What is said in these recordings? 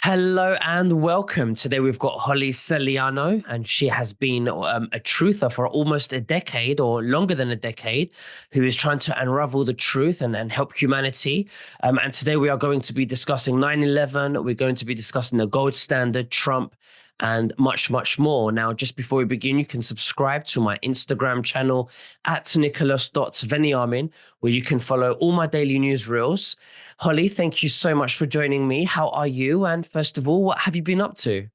Hello and welcome. Today we've got Holly Celiano, and she has been a truther for almost a decade or longer than a decade, who is trying to unravel the truth and help humanity. And today we are going to be discussing 9/11. We're going to be discussing the gold standard, Trump, and much, much more. Now, just before we begin, you can subscribe to my Instagram channel at Nicholas.Veniamin, where you can follow all my daily news reels. Holly, thank you so much for joining me. How are you? And first of all, what have you been up to?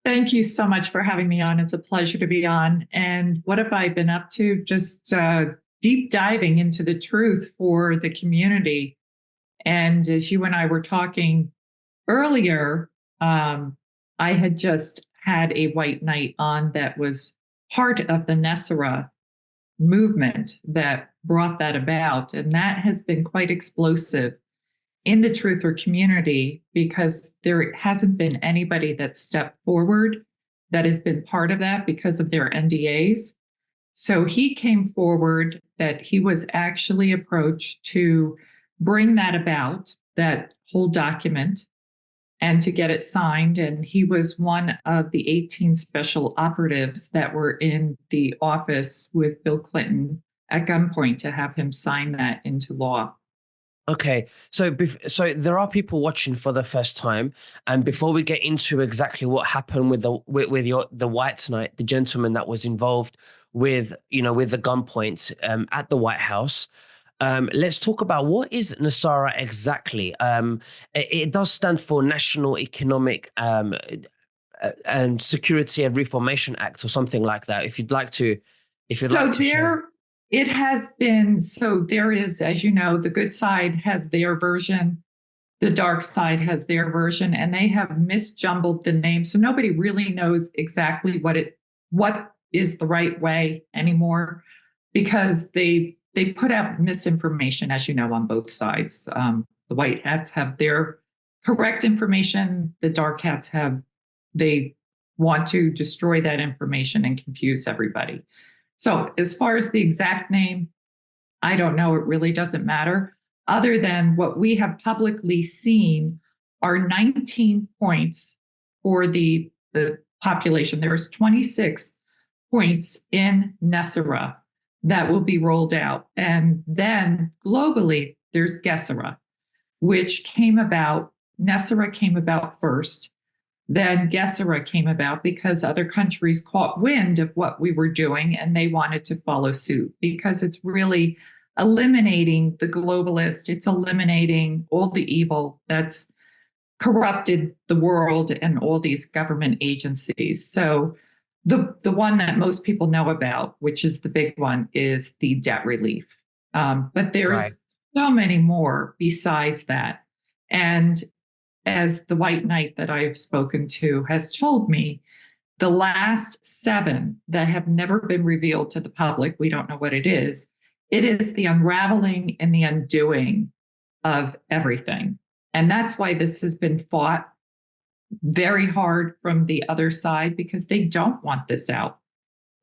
Thank you so much for having me on. It's a pleasure to be on. And what have I been up to? Just deep diving into the truth for the community. And as you and I were talking earlier, I had just had a white knight on that was part of the Nessara movement that brought that about. And that has been quite explosive in the truther community because there hasn't been anybody that stepped forward that has been part of that because of their NDAs. So he came forward that he was actually approached to bring that about, that whole document, and to get it signed. And he was one of the 18 special operatives that were in the office with Bill Clinton at gunpoint to have him sign that into law. Okay, so there are people watching for the first time, and before we get into exactly what happened with the White Knight, the gentleman that was involved with the gunpoint at the White House, let's talk about what is Nasara exactly. It does stand for National Economic and Security and Reformation Act or something like that. If you'd like So to share. it has been, so there is, as you know, the good side has their version, the dark side has their version, and they have misjumbled the name. So nobody really knows exactly what is the right way anymore because they put out misinformation, as you know, on both sides. The white hats have their correct information. The dark hats they want to destroy that information and confuse everybody. So as far as the exact name, I don't know. It really doesn't matter. Other than what we have publicly seen are 19 points for the population. There's 26 points in Nessara that will be rolled out. And then globally, there's Gessara, which Nessara came about first. Then Gessara came about because other countries caught wind of what we were doing and they wanted to follow suit because it's really eliminating the globalist, it's eliminating all the evil that's corrupted the world and all these government agencies. So the one that most people know about, which is the big one, is the debt relief. But Right. there's so many more besides that. And as the white knight that I've spoken to has told me, the last seven that have never been revealed to the public, we don't know what it is the unraveling and the undoing of everything. And that's why this has been fought very hard from the other side because they don't want this out.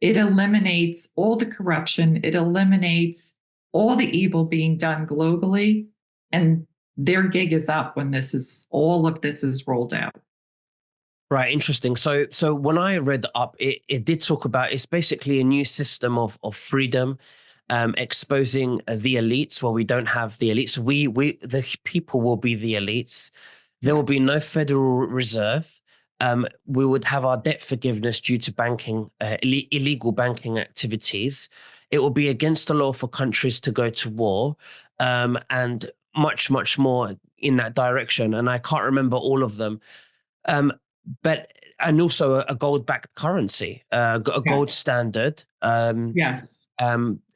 It eliminates all the corruption, it eliminates all the evil being done globally. And their gig is up when all of this is rolled out. Right, interesting. So when I read up, it did talk about it's basically a new system of freedom, exposing the elites. Well, we don't have the elites. We the people will be the elites. There will be Yes. no Federal Reserve. We would have our debt forgiveness due to banking illegal banking activities. It will be against the law for countries to go to war, and much, much more in that direction. And I can't remember all of them. Um, but and also a gold-backed currency, a gold Yes. standard. Yes.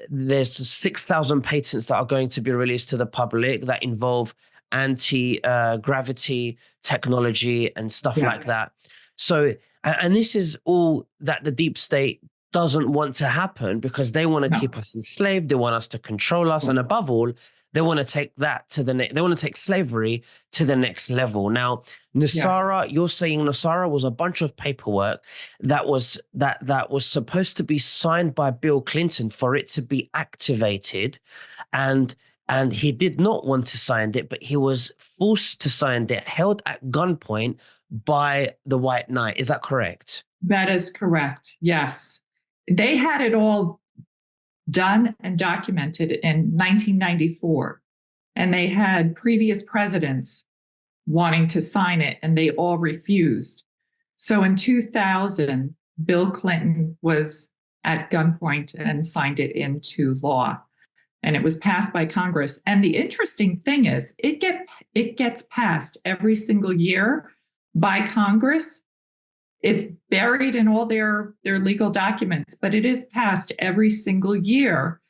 There's 6,000 patents that are going to be released to the public that involve anti-gravity technology and stuff Yeah. like that. So, and this is all that the deep state doesn't want to happen because they want to No. keep us enslaved. They want us to control us, and above all, they want to take that to the next. They want to take slavery to the next level. Now, Yes. Nasara, you're saying Nasara was a bunch of paperwork that was supposed to be signed by Bill Clinton for it to be activated, and and he did not want to sign it, but he was forced to sign it, held at gunpoint by the White Knight. Is that correct? That is correct. Yes. They had it all done and documented in 1994, and they had previous presidents wanting to sign it, and they all refused. So in 2000, Bill Clinton was at gunpoint and signed it into law, and it was passed by Congress. And the interesting thing is, it gets passed every single year by Congress. It's buried in all their legal documents, but it is passed every single year.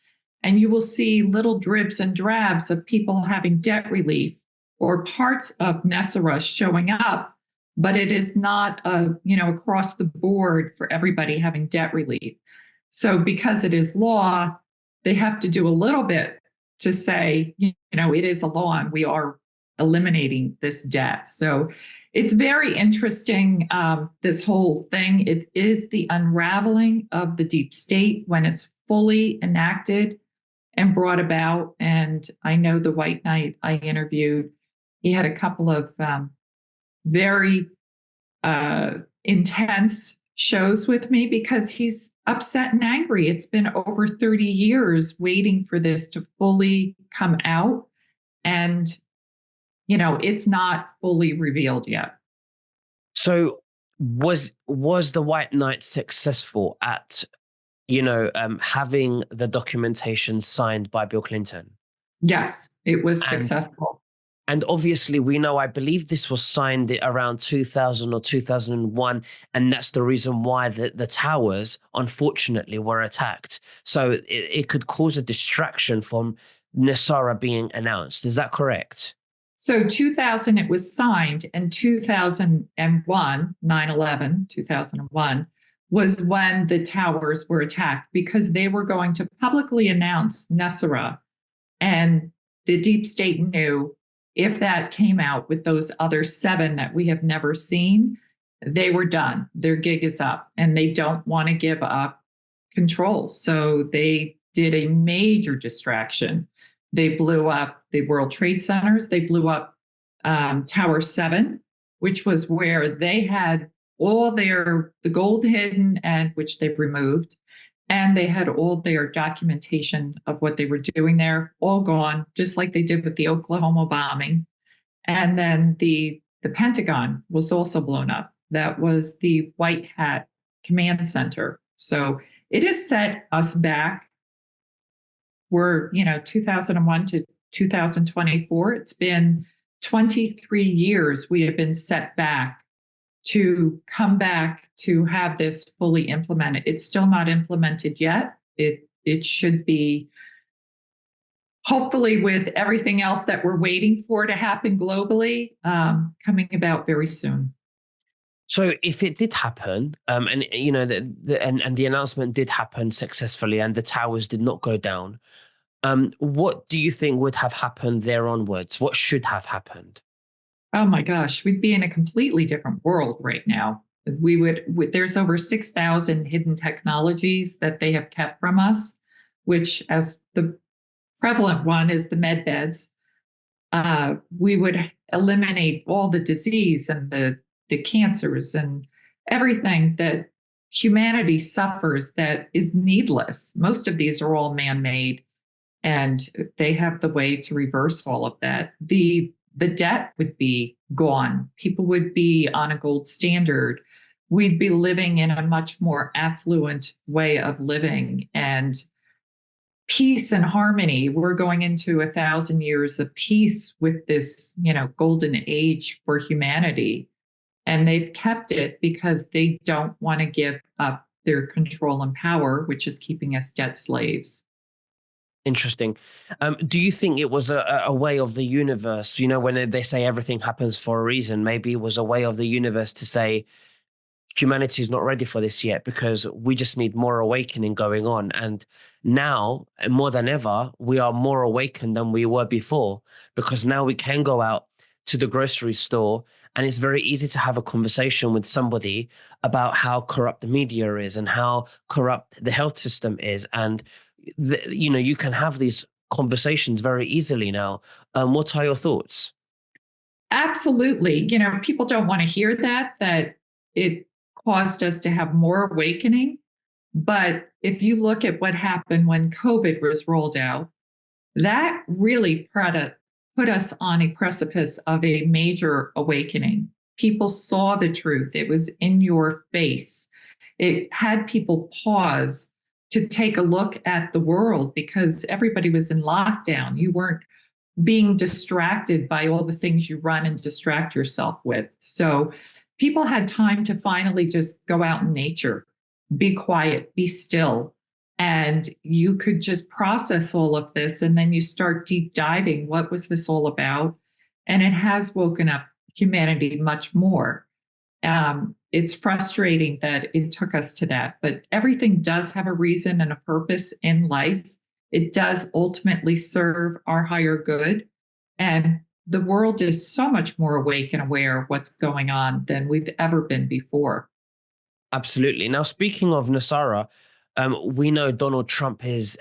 And you will see little dribs and drabs of people having debt relief or parts of NESARA showing up, but it is not across the board for everybody having debt relief. So because it is law, they have to do a little bit to say, it is a law and we are eliminating this debt. So it's very interesting, this whole thing. It is the unraveling of the deep state when it's fully enacted and brought about. And I know the White Knight I interviewed, he had a couple of very intense shows with me because he's upset and angry. It's been over 30 years waiting for this to fully come out. And, it's not fully revealed yet. So was the White Knight successful at having the documentation signed by Bill Clinton? Yes, it was And successful. and obviously we know, I believe this was signed around 2000 or 2001, and that's the reason why the towers unfortunately were attacked. So it could cause a distraction from Nasara being announced. Is that correct? So 2000, it was signed, and 2001, 9/11, 2001, was when the towers were attacked because they were going to publicly announce NESARA. And the deep state knew if that came out with those other seven that we have never seen, they were done. Their gig is up, and they don't want to give up control. So they did a major distraction. They blew up the World Trade Centers. They blew up Tower 7, which was where they had all the gold hidden, and which they removed. And they had all their documentation of what they were doing there, all gone, just like they did with the Oklahoma bombing. And then the Pentagon was also blown up. That was the White Hat Command Center. So it has set us back. We're, 2001 to 2024. It's been 23 years we have been set back to come back to have this fully implemented. It's still not implemented yet. It should be, hopefully, with everything else that we're waiting for to happen globally, coming about very soon. So if it did happen, and and the announcement did happen successfully, and the towers did not go down, what do you think would have happened there onwards? What should have happened? Oh my gosh, we'd be in a completely different world right now. There's over 6,000 hidden technologies that they have kept from us, which, as the prevalent one is the med beds. We would eliminate all the disease and the cancers and everything that humanity suffers that is needless. Most of these are all man-made, and they have the way to reverse all of that. The debt would be gone. People would be on a gold standard. We'd be living in a much more affluent way of living, and peace and harmony. We're going into 1,000 years of peace with this, golden age for humanity. And they've kept it because they don't want to give up their control and power, which is keeping us debt slaves. Interesting. Do you think it was a way of the universe? When they say everything happens for a reason, maybe it was a way of the universe to say humanity is not ready for this yet because we just need more awakening going on. And now, more than ever, we are more awakened than we were before, because now we can go out to the grocery store and it's very easy to have a conversation with somebody about how corrupt the media is and how corrupt the health system is. And you can have these conversations very easily now. What are your thoughts? Absolutely. People don't want to hear that it caused us to have more awakening. But if you look at what happened when COVID was rolled out, that really put us on a precipice of a major awakening. People saw the truth, it was in your face. It had people pause to take a look at the world because everybody was in lockdown. You weren't being distracted by all the things you run and distract yourself with. So people had time to finally just go out in nature, be quiet, be still. And you could just process all of this. And then you start deep diving. What was this all about? And it has woken up humanity much more. It's frustrating that it took us to that, but everything does have a reason and a purpose in life. It does ultimately serve our higher good. And the world is so much more awake and aware of what's going on than we've ever been before. Absolutely. Now, speaking of Nasara, we know Donald Trump is,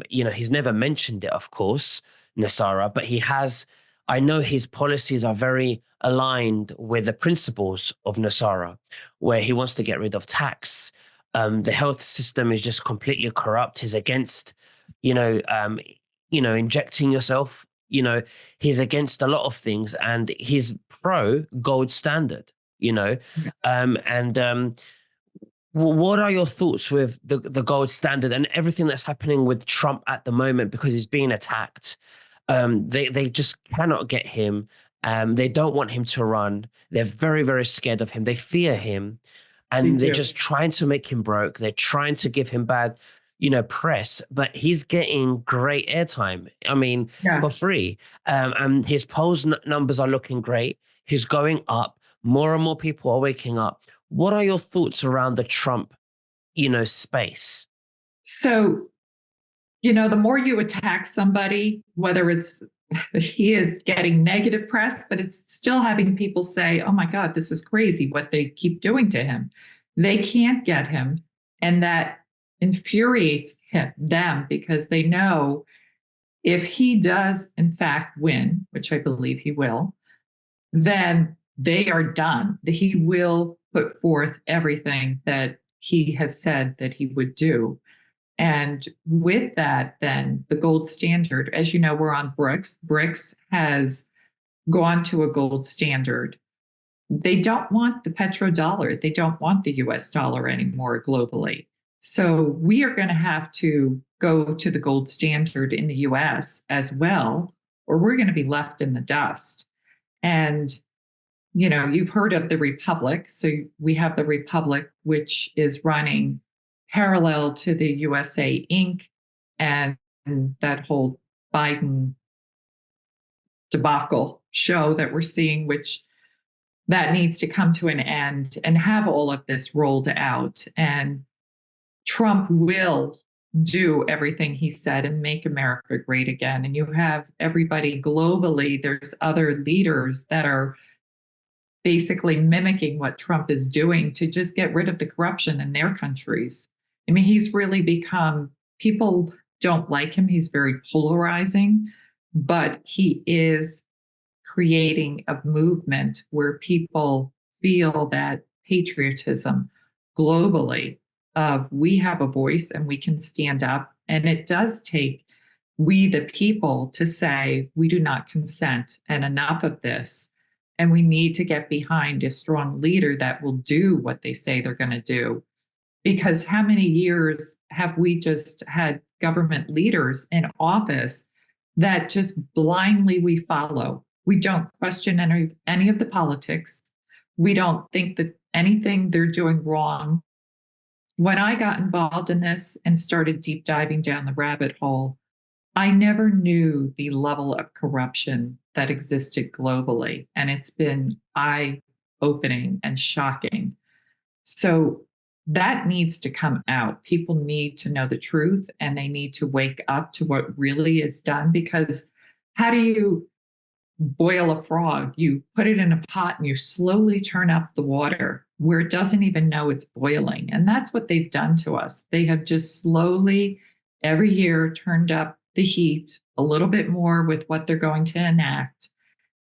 he's never mentioned it, of course, Nasara, but he has. I know his policies are very aligned with the principles of Nasara, where he wants to get rid of tax. The health system is just completely corrupt. He's against, you know, um, injecting yourself. He's against a lot of things, and he's pro gold standard. You know, Yes. and what are your thoughts with the gold standard and everything that's happening with Trump at the moment because he's being attacked? They just cannot get him. They don't want him to run. They're very, very scared of him. They fear him, They and they're do. just trying to make him broke. They're trying to give him bad, press, but he's getting great airtime. I mean, for Yes. free. And his polls numbers are looking great. He's going up. More and more people are waking up. What are your thoughts around the Trump, space? So, the more you attack somebody, whether it's he is getting negative press, but it's still having people say, oh my God, this is crazy what they keep doing to him. They can't get him. And that infuriates them because they know if he does, in fact, win, which I believe he will, then they are done. He will put forth everything that he has said that he would do. And with that, then the gold standard, as you know, we're on BRICS. BRICS has gone to a gold standard. They don't want the petrodollar. They don't want the US dollar anymore globally. So we are going to have to go to the gold standard in the US as well, or we're going to be left in the dust. And you've heard of the Republic. So we have the Republic, which is running parallel to the USA Inc. and that whole Biden debacle show that we're seeing, which that needs to come to an end and have all of this rolled out. And Trump will do everything he said and make America great again. And you have everybody globally, there's other leaders that are basically mimicking what Trump is doing to just get rid of the corruption in their countries. I mean, he's really become, people don't like him. He's very polarizing, but he is creating a movement where people feel that patriotism globally of we have a voice and we can stand up. And it does take we, the people, to say we do not consent and enough of this. And we need to get behind a strong leader that will do what they say they're going to do. Because how many years have we just had government leaders in office that just blindly we follow? We don't question any of the politics. We don't think that anything they're doing wrong. When I got involved in this and started deep diving down the rabbit hole, I never knew the level of corruption that existed globally. And it's been eye opening and shocking. So that needs to come out. People need to know the truth and they need to wake up to what really is done because how do you boil a frog? You put it in a pot and you slowly turn up the water where it doesn't even know it's boiling. And that's what they've done to us. They have just slowly every year turned up the heat a little bit more with what they're going to enact.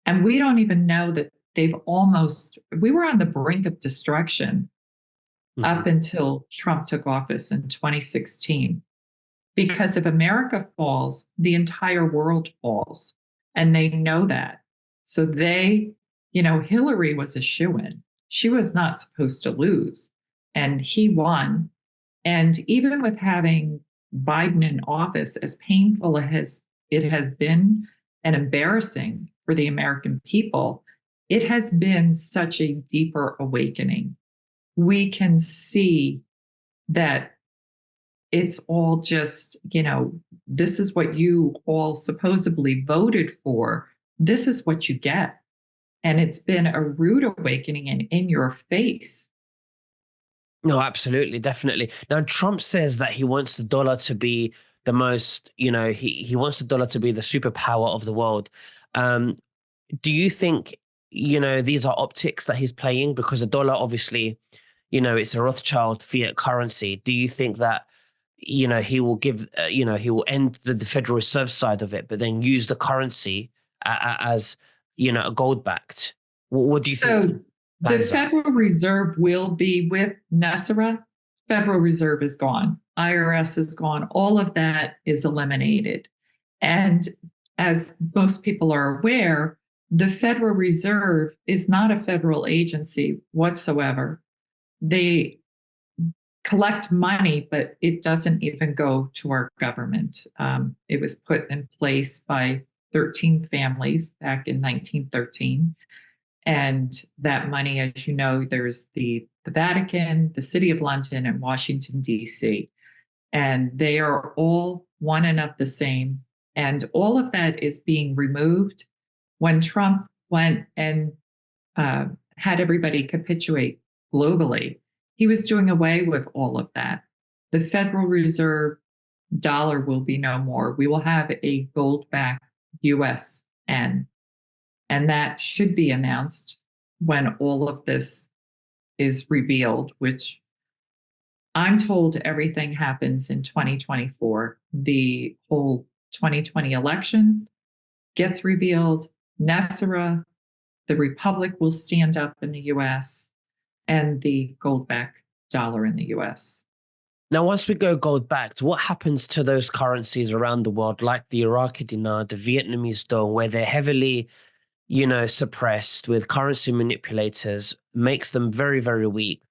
And we don't even know that we were on the brink of destruction Mhm. up until Trump took office in 2016. Because if America falls, the entire world falls. And they know that. So Hillary was a shoo-in. She was not supposed to lose. And he won. And even with having Biden in office, as painful as it has been and embarrassing for the American people, it has been such a deeper awakening. We can see that it's all just, this is what you all supposedly voted for. This is what you get. And it's been a rude awakening and in your face. No, absolutely, definitely. Now, Trump says that he wants the dollar to be the most, he wants the dollar to be the superpower of the world. Um, do you think, these are optics that he's playing? Because the dollar, obviously, it's a Rothschild fiat currency. Do you think that, he will he will end the Federal Reserve side of it, but then use the currency as, a gold backed? What do you think So the plans are? Federal Reserve will be with NESRA. Federal Reserve is gone. IRS is gone. All of that is eliminated. And as most people are aware, the Federal Reserve is not a federal agency whatsoever. They collect money, but it doesn't even go to our government. It was put in place by 13 families back in 1913. And that money, as you know, there's the Vatican, the City of London, and Washington, D.C. And they are all one and of the same. And all of that is being removed when Trump went and uh, had everybody capitulate globally. He was doing away with all of that. The Federal Reserve dollar will be no more. We will have a gold backed USN, and that should be announced when all of this is revealed, which I'm told everything happens in 2024. The whole 2020 election gets revealed. NESRA, the Republic will stand up in the US, and the gold backed dollar in the US. Now, once we go gold backed, what happens to those currencies around the world, like the Iraqi dinar, the Vietnamese dong, where they're heavily, suppressed with currency manipulators, makes them very, very weak?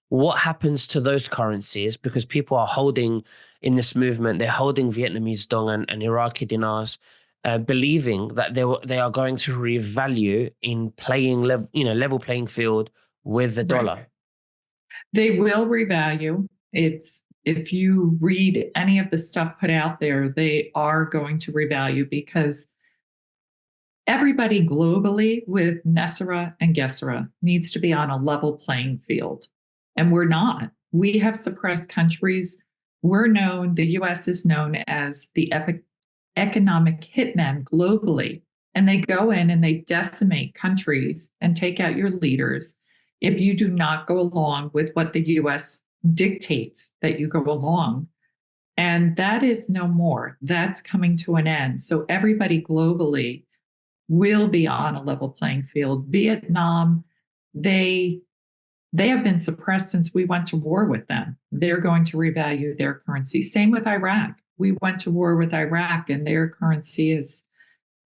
What happens to those currencies? Because people are holding in this movement, they're holding Vietnamese dong and Iraqi dinars, believing that they are going to revalue in level playing field with the Right. dollar. They will revalue. It's if you read any of the stuff put out there, they are going to revalue because everybody globally with NESRA and GESRA needs to be on a level playing field. And we're not. We have suppressed countries. The US is known as the economic hitmen globally. And they go in and they decimate countries and take out your leaders if you do not go along with what the US dictates that you go along. And that is no more. That's coming to an end. So everybody globally will be on a level playing field. Vietnam, they they have been suppressed since we went to war with them. They're going to revalue their currency. Same with Iraq. We went to war with Iraq and their currency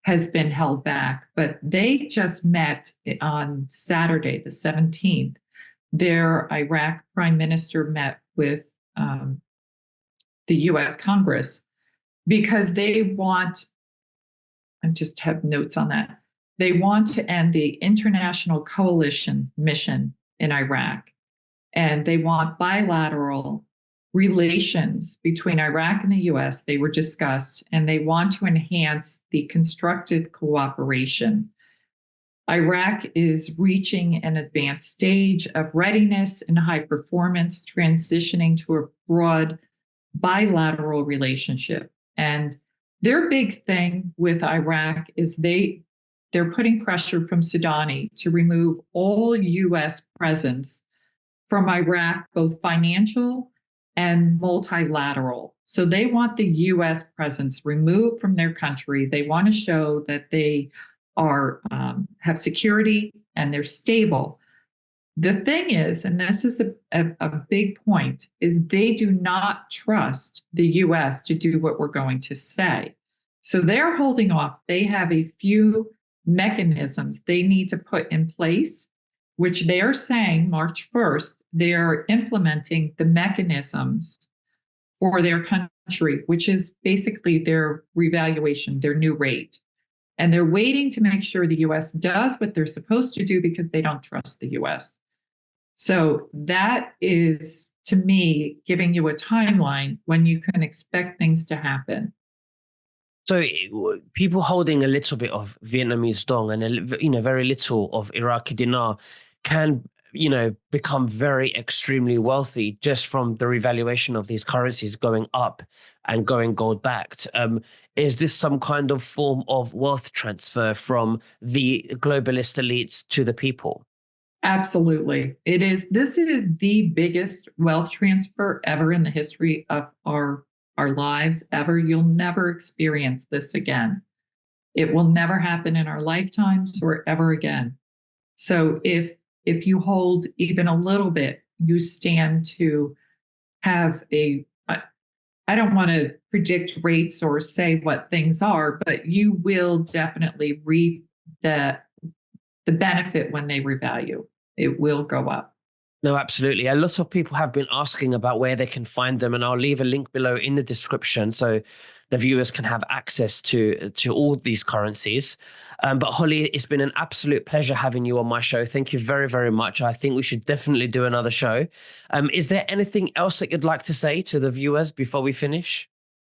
has been held back. But they just met on Saturday, the 17th. Their Iraq prime minister met with the US Congress because I just have notes on that. They want to end the international coalition mission in Iraq, and they want bilateral relations between Iraq and the US. They were discussed, and they want to enhance the constructive cooperation. Iraq is reaching an advanced stage of readiness and high performance, transitioning to a broad bilateral relationship. And their big thing with Iraq is they're putting pressure from Sudani to remove all US presence from Iraq, both financial and multilateral. So they want the US presence removed from their country. They want to show that they are have security and they're stable. The thing is, and this is a big point, is they do not trust the US to do what we're going to say. So they're holding off. They have a few mechanisms they need to put in place, which they are saying March 1st, they are implementing the mechanisms for their country, which is basically their revaluation, their new rate. And they're waiting to make sure the US does what they're supposed to do because they don't trust the US. So that is, to me, giving you a timeline when you can expect things to happen. So people holding a little bit of Vietnamese dong and very little of Iraqi dinar can become very extremely wealthy just from the revaluation of these currencies going up and going gold backed. Is this some kind of form of wealth transfer from the globalist elites to the people? Absolutely. It is. This is the biggest wealth transfer ever in the history of our lives ever. You'll never experience this again. It will never happen in our lifetimes or ever again. So if you hold even a little bit, you stand to have I don't want to predict rates or say what things are, but you will definitely reap the the benefit when they revalue. It will go up. No, absolutely. A lot of people have been asking about where they can find them, and I'll leave a link below in the description so the viewers can have access to all these currencies. But Holly, it's been an absolute pleasure having you on my show. Thank you very, very much. I think we should definitely do another show. Is there anything else that you'd like to say to the viewers before we finish?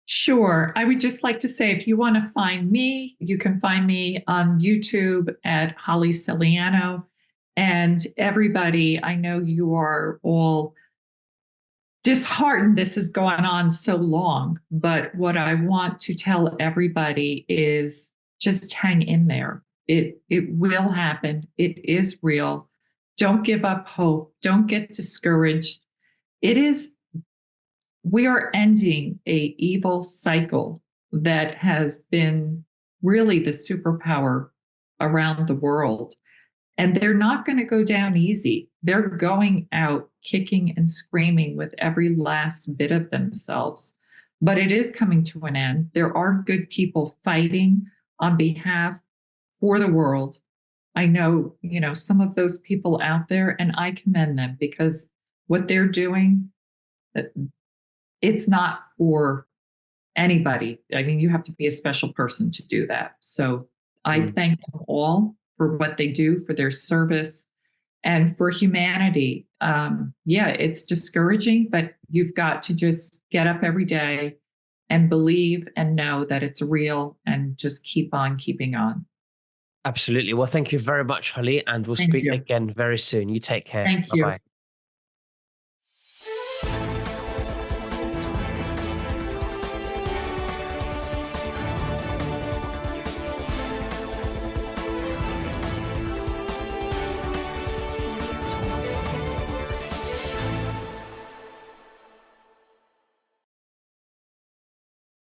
Sure. I would just like to say if you want to find me, you can find me on YouTube at Holly Celiano. And everybody, I know you are all disheartened this is going on so long, but what I want to tell everybody is just hang in there. It will happen. It is real. Don't give up hope. Don't get discouraged. It is we are ending a evil cycle that has been really the superpower around the world, and they're not going to go down easy. They're going out kicking and screaming with every last bit of themselves, but it is coming to an end. There are good people fighting on behalf for the world. I know, some of those people out there, and I commend them because what they're doing, it's not for anybody. I mean, you have to be a special person to do that. So I Mm. thank them all for what they do, for their service, and for humanity. Yeah, it's discouraging, but you've got to just get up every day and believe and know that it's real and just keep on keeping on. Absolutely. Well, thank you very much, Holly, and we'll Thank speak you. again very soon. You take care. Thank Bye you. bye.